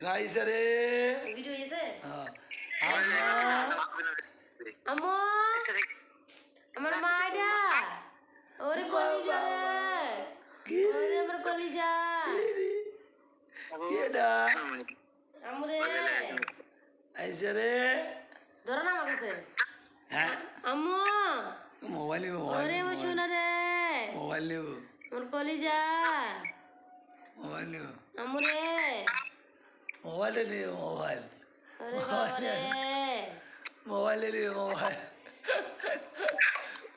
রাইসা রে ভিডিও হয়েছে আম্মা আম্মু আমার মাটা ওরে কলিজা রে ওরে আমার কলিজা কেডা আমরে আইসা রে ধরো না আমার কাছে হ্যাঁ আম্মু মোবাইল নিব ওরে আমার সোনা রে মোবাইল নিব আমার কলিজা মোবাইল নিব আমরে মোবাইল নিব মোবাইল ওরে বাবা রে মোবাইল নিব মোবাইল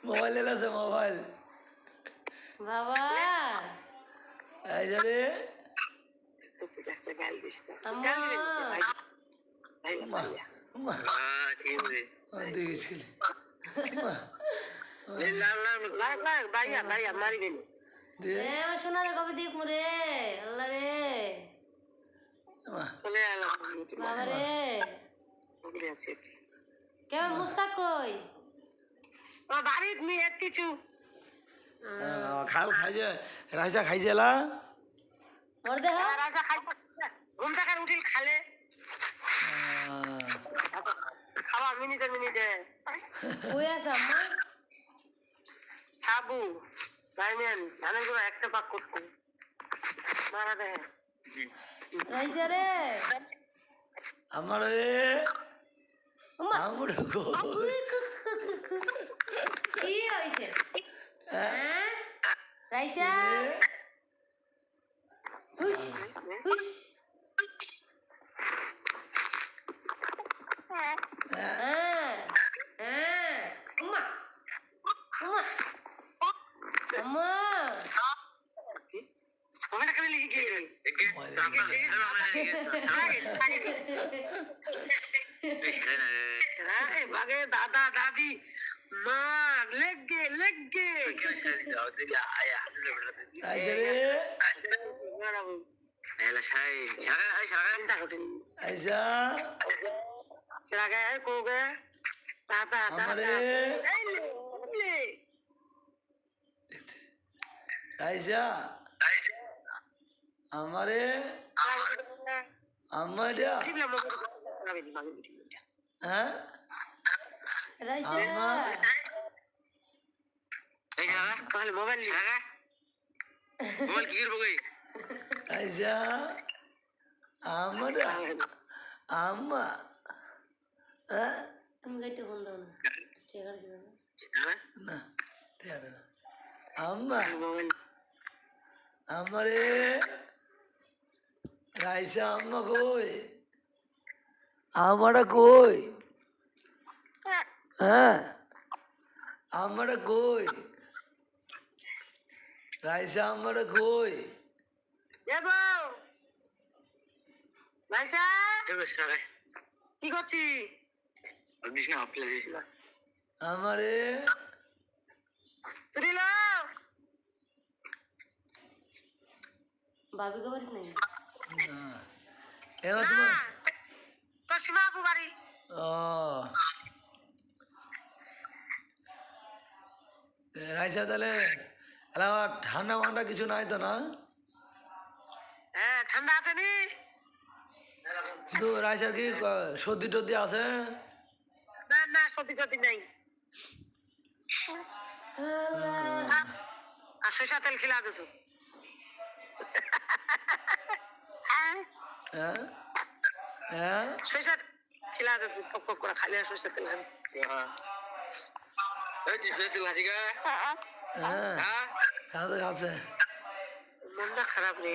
মোবাইল আছে মোবাইল বাবা আইসা রে দেখেছিলি সোনারে কবে দেখ রে আল্লাহ রে বাবা রে কেমন মুস্তাক কই বাড়িত নি এক কিছু খাল খাইছে রাইসা খাইছেলা ওর দেহ রাজা খাই ঘুম থেকে উঠিল খালে খাওয়া মিনিটে মিনিটে কই আছে আম্মা খাবো বাইমেন ধানের গুলো একটা পাক করতে মারা দেয় রাইসা রে আমার রে ওমা আমার কি হইছে হ্যাঁ রাইসা হুশ হুশ ওমা ওমা আম্মা ওখানে কেন লিখে বাগে দাদা দাদি মা লেগে লেগে আইসা সেরাগে কোগে দাদা দাদা আইসা আমারে আমারা হ্যাঁ রাইসা মোবাইল মোবাইল কি করবো আইসা আমরা আম্মা হ্যাঁ তুমি গাইতে ফোন দাও না ঠিক আছে না ঠিক আছে না আম্মা আমারে রাইসা আম্মা কই আমারা কই হ্যাঁ আমরা কই রাইসা আমরা কই কি করছি আমারে ভাবি খবর নেই এবার তোমার তোর সীমা আপু বাড়ি ও রাইসা তাহলে ঠান্ডা মান্ডা কিছু নাই তো না হ্যাঁ ঠান্ডা আছে নি কিন্তু রাইসার কি সর্দি টর্দি আছে না না সত্যি সত্যি নাই আর সরিষা তেল খিলা দিছো হ্যাঁ হ্যাঁ সরিষা খিলা দিছো টক টক করে খালি সরিষা তেল খাবি হ্যাঁ কাছে কাছে মনটা খারাপ রে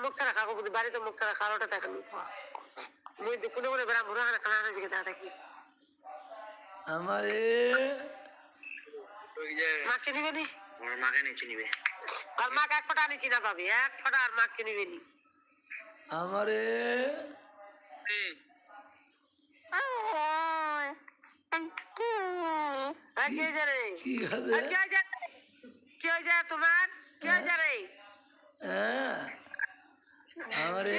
মুখ ছাড়া খাবো বাড়িতে মুখ ছাড়া খাওয়াটা থাকি মুই কোনো কোনো বেড়া বুড়া খানা দিকে থাকি আমারে মাছ চিনিবে নি মাকে নিয়ে চিনিবে আর মাকে এক ফোঁটা নিচি না পাবি এক ফোঁটা আর মাছ চিনিবে নি আমারে কি হয়েছে তোমার কি হয়েছে রে আমারে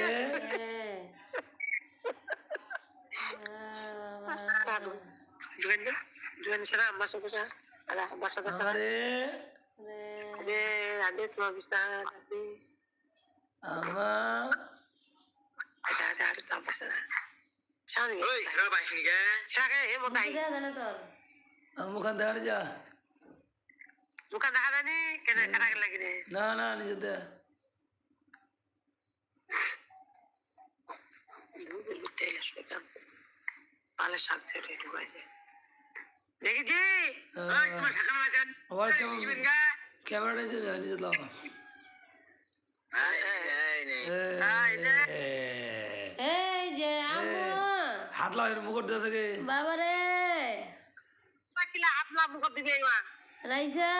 আমার সাথে আমারে Ada tua bisa tapi আমা ada tak bisa. Cari. ওই খারাপ আসিনি কে Cari he mau মুখে tai. দেওয়া জানে তোর মুখান দেখার যা Bukan dah ada ni kena kena lagi ni. না না নিজে দে Dulu betul lah sudah. Pala sak ceri dua aja. Lagi je. Oi, kau sekarang macam. আবার কেমন Gimana enggak? ক্যামেরাটা নিজে নিজে লাও এই যে আম্মু হাত লাও এর মুকুট দেছে কে বাবা রে Pakila apna muka dibe iwa. Raisa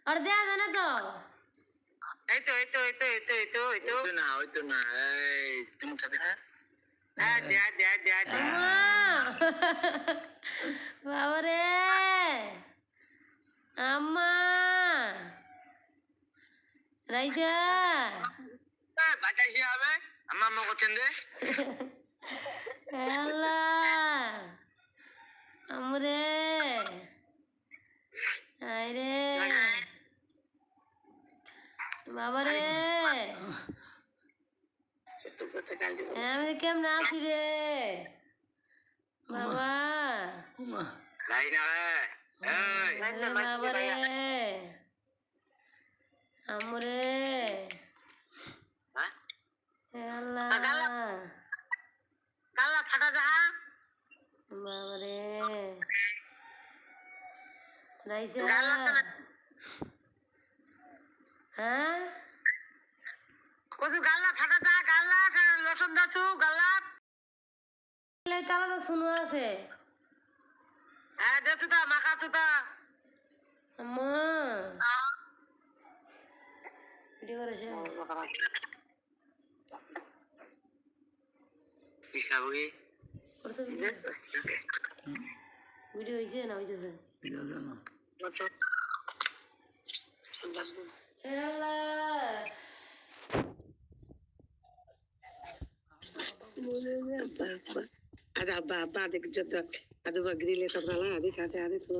আর দেওয়া জানে তো Itu. হইতো না এই তুমি সাথে Ada. আম্মা বাবা রে আম্মা রাইসা বাতাসি হবে আমার মা করছেন রে আল্লাহ আমরে আইরে বাবা রে Itu betul kali. আমি কেমন আছি রে বাবা উমা লাই না রে এই আরে বাবা রে আমরে হ্যাঁ আল্লাহ Kala fata jaha. বাবা রে রাইসা Gala sana. হ্যাঁ Kosu gala fata jaha gala lotion dachu gala. তারা তো শুনো আছে Dachu ta maka chu ta. আম্মা ভিডিও করেছে পিছাবি করছে ভিডিও হয়েছে না হইতেছে এটা জানো Ada apa adik jatuh. Ada bagri le tak rala adik ada tu.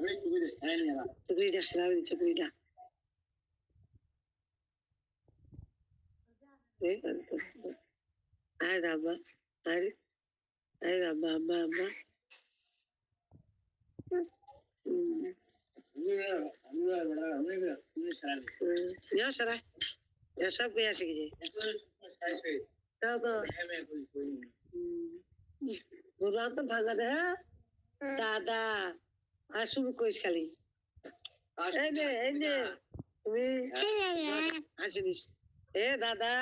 ওই তুমি রে এই নিয়া Bagri dah selalu bagri dah. Ada apa? Ada apa? Ya Sarah. Ya sab gaya sikje. Sab bulan tu bhagat hai. Dada. Asu kois kali. Ene. তুমি আসিস দাদা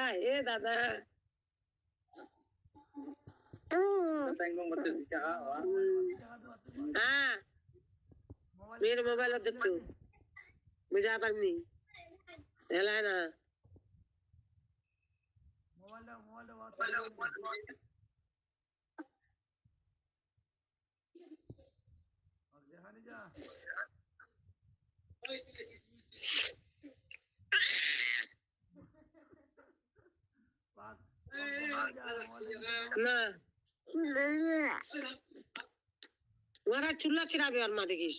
হ্যাঁ মেয়ের মোবাইল দেখছো বুঝা পারনি হেলা না না ওরা চুল্লা ছিড়াবে ওর মা দেখিস